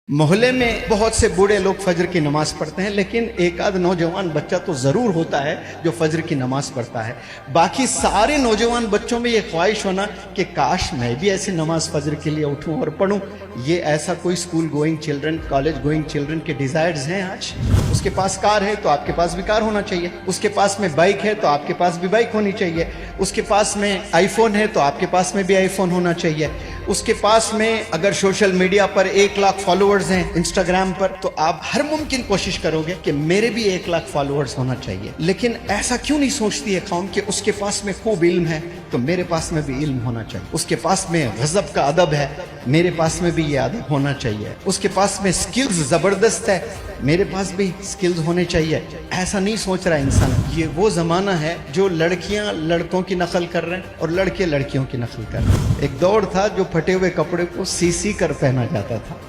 मोहल्ले में बहुत से बूढ़े लोग फजर की नमाज पढ़ते हैं, लेकिन एक आध नौजवान बच्चा तो ज़रूर होता है जो फजर की नमाज पढ़ता है। बाकी सारे नौजवान बच्चों में ये ख्वाहिश होना कि काश मैं भी ऐसी नमाज फजर के लिए उठूं और पढ़ूं, ये ऐसा कोई school going children, college going children के डिज़ायर्स हैं आज। उसके पास कार है तो आपके पास भी कार होना चाहिए, उसके पास में बाइक है तो आपके पास भी बाइक होनी चाहिए, उसके पास में आईफोन है तो आपके पास में भी आईफोन होना चाहिए, उसके पास में अगर सोशल मीडिया पर 1 लाख फॉलोअर्स हैं इंस्टाग्राम पर तो आप हर मुमकिन कोशिश करोगे कि मेरे भी 1 लाख फॉलोअर्स होना चाहिए। लेकिन ऐसा क्यों नहीं सोचती है कौम कि उसके पास में खूब इल्म है तो मेरे पास में भी इल्म होना चाहिए, उसके पास में गज़ब का अदब है मेरे पास में भी ये अदब होना चाहिए, उसके पास में स्किल्स ज़बरदस्त है मेरे पास भी स्किल्स होने चाहिए। ऐसा नहीं सोच रहा इंसान। ये वो ज़माना है जो लड़कियां लड़कों की नकल कर रहे हैं और लड़के लड़कियों की नकल कर रहे हैं। एक दौर था जो फटे हुए कपड़े को सी कर पहना जाता था,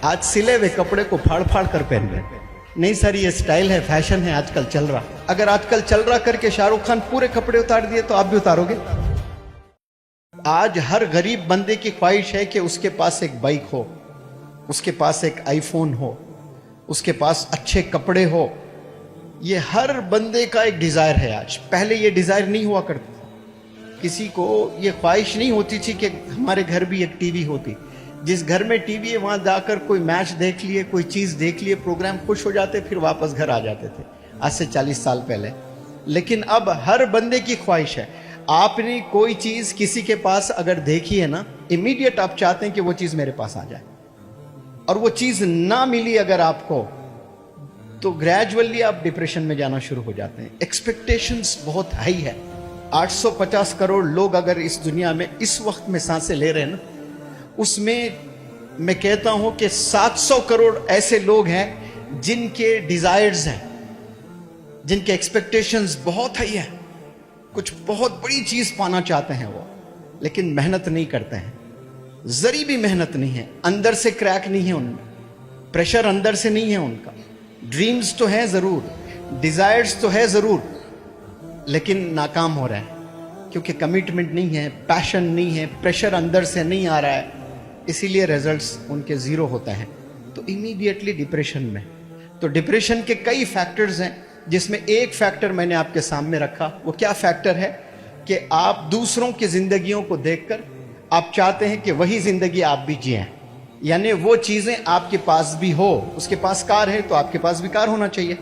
आज सिले हुए कपड़े को फाड़ फाड़ कर पहन रहे हैं। नहीं सर, ये स्टाइल है, फैशन है, आजकल चल रहा। अगर आजकल चल रहा करके शाहरुख खान पूरे कपड़े उतार दिए तो आप भी उतारोगे? आज हर गरीब बंदे की ख्वाहिश है कि उसके पास एक बाइक हो, उसके पास एक आईफोन हो, उसके पास अच्छे कपड़े हो। ये हर बंदे का एक डिज़ायर है आज। पहले ये डिज़ायर नहीं हुआ करता था, किसी को ये ख्वाहिश नहीं होती थी कि हमारे घर भी एक टीवी होती। जिस घर में टीवी है वहाँ जाकर कोई मैच देख लिए, कोई चीज़ देख लिए, प्रोग्राम, खुश हो जाते, फिर वापस घर आ जाते थे, आज से 40 साल पहले। लेकिन अब हर बंदे की ख्वाहिश है, आपने कोई चीज़ किसी के पास अगर देखी है ना, इमीडिएट आप चाहते हैं कि वो चीज़ मेरे पास आ जाए, और वो चीज़ ना मिली अगर आपको तो ग्रेजुअली आप डिप्रेशन में जाना शुरू हो जाते हैं। एक्सपेक्टेशंस बहुत हाई है। 850 करोड़ लोग अगर इस दुनिया में इस वक्त में सांसें ले रहे हैं ना, उसमें मैं कहता हूं कि 700 करोड़ ऐसे लोग हैं जिनके डिजायर्स हैं, जिनके एक्सपेक्टेशंस बहुत हाई है, कुछ बहुत बड़ी चीज पाना चाहते हैं वो, लेकिन मेहनत नहीं करते हैं, जरी भी मेहनत नहीं है, अंदर से क्रैक नहीं है उनमें, प्रेशर अंदर से नहीं है उनका। ड्रीम्स तो है जरूर, डिजायर्स तो है जरूर, लेकिन नाकाम हो रहा है क्योंकि कमिटमेंट नहीं है, पैशन नहीं है, प्रेशर अंदर से नहीं आ रहा है, इसीलिए रिजल्ट्स उनके जीरो होते हैं, तो इमीडिएटली डिप्रेशन में। तो डिप्रेशन के कई फैक्टर्स हैं, जिसमें एक फैक्टर मैंने आपके सामने रखा। वो क्या फैक्टर है कि आप दूसरों की जिंदगियों को देखकर आप चाहते हैं कि वही जिंदगी आप भी जिएं, यानी वो चीजें आपके पास भी हो। उसके पास कार है तो आपके पास भी कार होना चाहिए,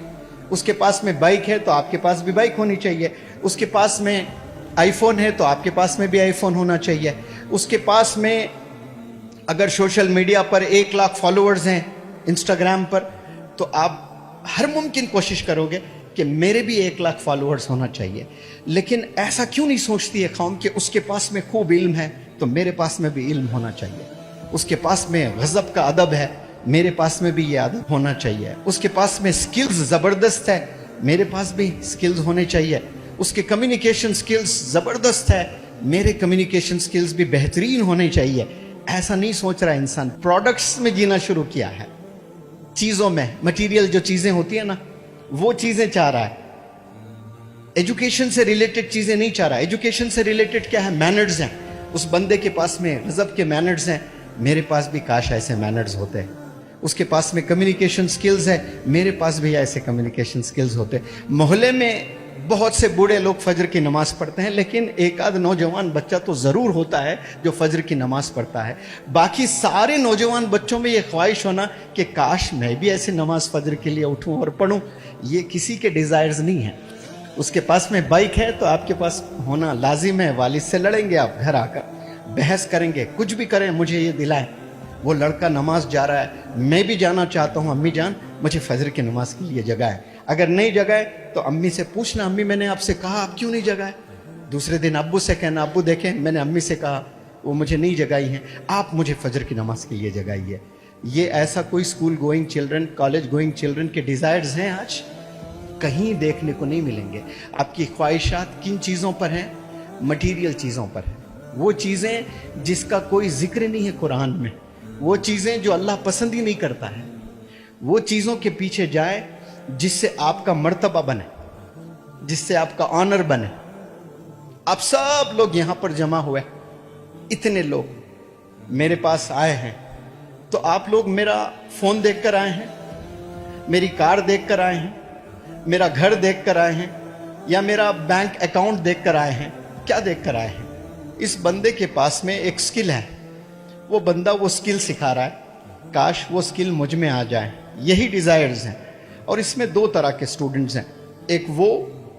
उसके पास में बाइक है तो आपके पास भी बाइक होनी चाहिए, उसके पास में आईफोन है तो आपके पास में भी आईफोन होना चाहिए, उसके पास में अगर सोशल मीडिया पर 1 लाख फॉलोअर्स हैं इंस्टाग्राम पर तो आप हर मुमकिन कोशिश करोगे कि मेरे भी 1 लाख फॉलोअर्स होना चाहिए। लेकिन ऐसा क्यों नहीं सोचती है कौम कि उसके पास में खूब इल्म है तो मेरे पास में भी इल्म होना चाहिए, उसके पास में गज़ब का अदब है मेरे पास में भी ये अदब होना चाहिए, उसके पास में स्किल्स ज़बरदस्त है मेरे पास भी स्किल्स होने चाहिए, उसके कम्युनिकेशन स्किल्स ज़बरदस्त है मेरे कम्युनिकेशन स्किल्स भी बेहतरीन होने चाहिए। ऐसा नहीं सोच रहा इंसान। प्रोडक्ट्स में जीना शुरू किया है, चीज़ों में, मटेरियल जो चीज़ें होती है ना वो चीज़ें चाह रहा है। एजुकेशन से रिलेटेड चीज़ें नहीं चाह रहा। एजुकेशन से रिलेटेड क्या है? मैनर्स हैं। उस बंदे के पास में गज़ब के मैनर्स हैं, मेरे पास भी काश ऐसे मैनर्स होते हैं। उसके पास में कम्युनिकेशन स्किल्स है, मेरे पास भी ऐसे कम्युनिकेशन स्किल्स होते। मोहल्ले में बहुत से बूढ़े लोग फजर की नमाज पढ़ते हैं, लेकिन एक आध नौजवान बच्चा तो ज़रूर होता है जो फजर की नमाज पढ़ता है। बाकी सारे नौजवान बच्चों में ये ख्वाहिश होना कि काश मैं भी ऐसे नमाज फजर के लिए उठूं और पढ़ूं, ये किसी के डिज़ायर्स नहीं है। उसके पास में बाइक है तो आपके पास होना लाजिम है। वालिद से लड़ेंगे आप, घर आकर बहस करेंगे, कुछ भी करें, मुझे ये दिलाएं। वो लड़का नमाज जा रहा है, मैं भी जाना चाहता हूँ, अम्मी जान मुझे फजर की नमाज के लिए जगाए। अगर नहीं जगाए तो अम्मी से पूछना, अम्मी मैंने आपसे कहा आप क्यों नहीं जगाए? दूसरे दिन अब्बू से कहना, अब्बू देखें मैंने अम्मी से कहा, वो मुझे नहीं जगाई हैं, आप मुझे फजर की नमाज के लिए जगाइए। ये ऐसा कोई school going children, college going children के डिज़ायर्स हैं आज कहीं देखने को नहीं मिलेंगे। आपकी ख्वाहिशात किन चीज़ों पर हैं? मटीरियल चीज़ों पर है। वो चीज़ें जिसका कोई जिक्र नहीं है कुरान में, वो चीज़ें जो अल्लाह पसंद ही नहीं करता है, वो चीज़ों के पीछे जाए जिससे आपका मर्तबा बने, जिससे आपका ऑनर बने। आप सब लोग यहाँ पर जमा हुए, इतने लोग मेरे पास आए हैं, तो आप लोग मेरा फोन देख कर आए हैं, मेरी कार देख कर आए हैं, मेरा घर देख कर आए हैं, या मेरा बैंक अकाउंट देख कर आए हैं? क्या देख कर आए हैं? इस बंदे के पास में एक स्किल है, वो बंदा वो स्किल सिखा रहा है, काश वो स्किल मुझ में आ जाए। यही डिजायर्स हैं। और इसमें दो तरह के स्टूडेंट्स हैं, एक वो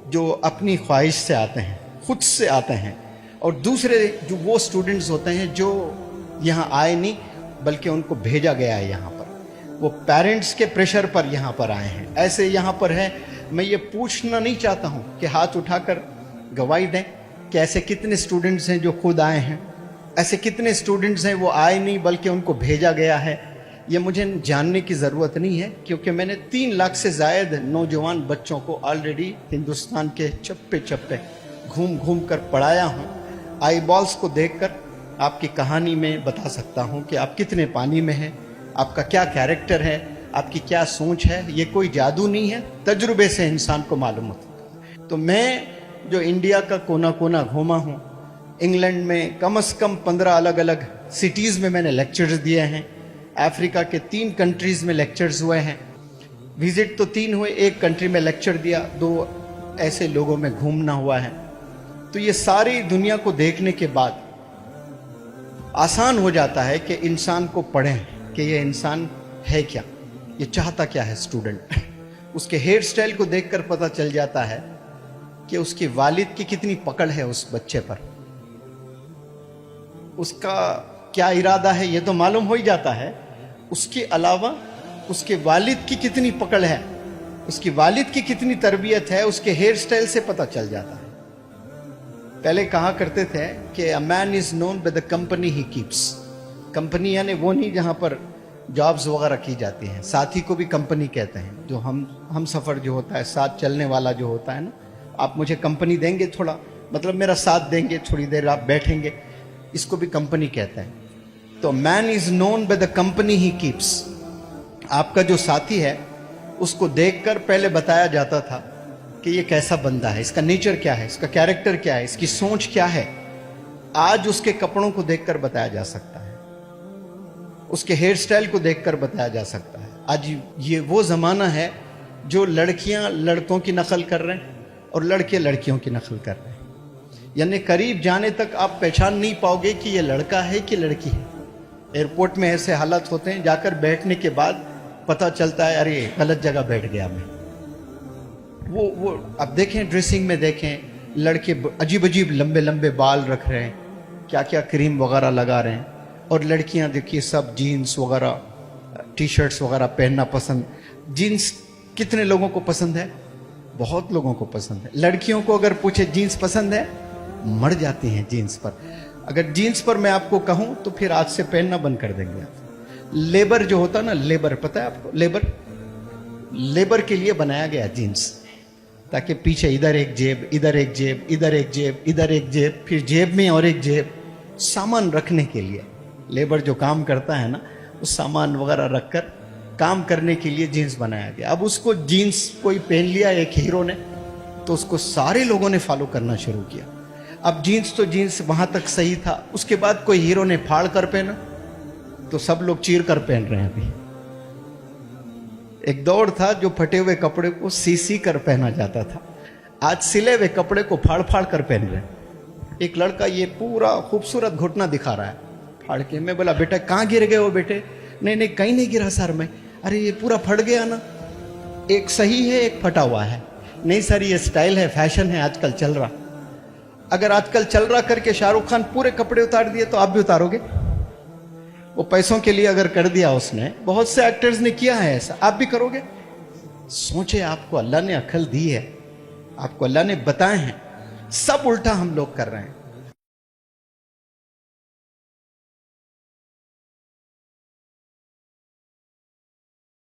जो अपनी ख्वाहिश से आते हैं, खुद से आते हैं, और दूसरे जो वो स्टूडेंट्स होते हैं जो यहाँ आए नहीं बल्कि उनको भेजा गया है यहाँ पर, वो पेरेंट्स के प्रेशर पर यहाँ पर आए हैं। ऐसे यहाँ पर है, मैं ये पूछना नहीं चाहता हूँ कि हाथ उठाकर गवाही दें कि ऐसे कितने स्टूडेंट्स हैं जो खुद आए हैं, ऐसे कितने स्टूडेंट्स हैं वो आए नहीं बल्कि उनको भेजा गया है। ये मुझे जानने की ज़रूरत नहीं है, क्योंकि मैंने 3 लाख से ज़ायद नौजवान बच्चों को ऑलरेडी हिंदुस्तान के चप्पे चप्पे घूम घूम कर पढ़ाया हूँ। आई बॉल्स को देखकर आपकी कहानी में बता सकता हूँ कि आप कितने पानी में हैं, आपका क्या कैरेक्टर है, आपकी क्या सोच है। ये कोई जादू नहीं है, तजुर्बे से इंसान को मालूम होता है। तो मैं जो इंडिया का कोना कोना घूमा हूँ, इंग्लैंड में कम से कम 15 अलग अलग सिटीज़ में मैंने लेक्चर्स दिए हैं, अफ्रीका के 3 कंट्रीज़ में लेक्चर्स हुए हैं। विजिट तो 3 हुए, 1 कंट्री में लेक्चर दिया, 2 ऐसे लोगों में घूमना हुआ है। तो ये सारी दुनिया को देखने के बाद आसान हो जाता है कि इंसान को पढ़ें कि ये इंसान है क्या, ये चाहता क्या है स्टूडेंट। उसके हेयर स्टाइल को देखकर पता चल जाता है कि उसकी वालिद की कितनी पकड़ है उस बच्चे पर, उसका क्या इरादा है ये तो मालूम हो ही जाता है। उसके अलावा उसके वालिद की कितनी पकड़ है, उसकी वालिद की कितनी तरबियत है, उसके हेयर स्टाइल से पता चल जाता है। पहले कहा करते थे कि a man is known by the company he keeps. Company यानी वो नहीं जहाँ पर जॉब्स वगैरह की जाती हैं, साथी को भी कंपनी कहते हैं। जो हम सफ़र जो होता है, साथ चलने वाला जो होता है ना, आप मुझे कंपनी देंगे थोड़ा, मतलब मेरा साथ देंगे, थोड़ी देर आप बैठेंगे, इसको भी कंपनी कहते हैं। तो man is known by the company he keeps. आपका जो साथी है उसको देखकर पहले बताया जाता था कि ये कैसा बंदा है, इसका नेचर क्या है, इसका कैरेक्टर क्या है, इसकी सोच क्या है। आज उसके कपड़ों को देखकर बताया जा सकता है, उसके हेयर स्टाइल को देखकर बताया जा सकता है। आज ये वो ज़माना है जो लड़कियां लड़कों की नकल कर रहे हैं और लड़के लड़कियों की नकल कर रहे हैं। यानी करीब जाने तक आप पहचान नहीं पाओगे कि ये लड़का है कि लड़की है। एयरपोर्ट में ऐसे हालात होते हैं, जाकर बैठने के बाद पता चलता है अरे गलत जगह बैठ गया मैं। वो अब देखें, ड्रेसिंग में देखें, लड़के अजीब अजीब लंबे लंबे बाल रख रहे हैं, क्या क्या क्रीम वगैरह लगा रहे हैं, और लड़कियां देखिए सब जीन्स वगैरह, टी शर्ट्स वगैरह पहनना पसंद। जीन्स कितने लोगों को पसंद है? बहुत लोगों को पसंद है। लड़कियों को अगर पूछे जीन्स पसंद है, मर जाती हैं जीन्स पर। अगर जीन्स पर मैं आपको कहूं तो फिर आज से पहनना बंद कर देंगे आप। लेबर जो होता ना, लेबर पता है आपको, लेबर के लिए बनाया गया जीन्स, ताकि पीछे इधर एक जेब, इधर एक जेब, इधर एक जेब, इधर एक जेब, फिर जेब में और एक जेब, सामान रखने के लिए। लेबर जो काम करता है ना, उस सामान वगैरह रखकर काम करने के लिए जीन्स बनाया गया। अब उसको जीन्स कोई पहन लिया एक हीरो ने, तो उसको सारे लोगों ने फॉलो करना शुरू किया। अब जीन्स तो जीन्स वहां तक सही था, उसके बाद कोई हीरो ने फाड़ कर पहना तो सब लोग चीर कर पहन रहे हैं। अभी एक दौर था जो फटे हुए कपड़े को सी कर पहना जाता था, आज सिले हुए कपड़े को फाड़ फाड़ कर पहन रहे हैं। एक लड़का ये पूरा खूबसूरत घुटना दिखा रहा है फाड़ के। मैं बोला बेटा कहाँ गिर गए हो बेटे? नहीं नहीं कहीं नहीं गिरा सर मैं। अरे ये पूरा फट गया ना, एक सही है एक फटा हुआ है। नहीं सर ये स्टाइल है, फैशन है, आजकल चल रहा। अगर आजकल चल रहा करके शाहरुख खान पूरे कपड़े उतार दिए तो आप भी उतारोगे? वो पैसों के लिए अगर कर दिया उसने, बहुत से एक्टर्स ने किया है ऐसा, आप भी करोगे? सोचे, आपको अल्लाह ने अक्ल दी है, आपको अल्लाह ने बताए हैं, सब उल्टा हम लोग कर रहे हैं।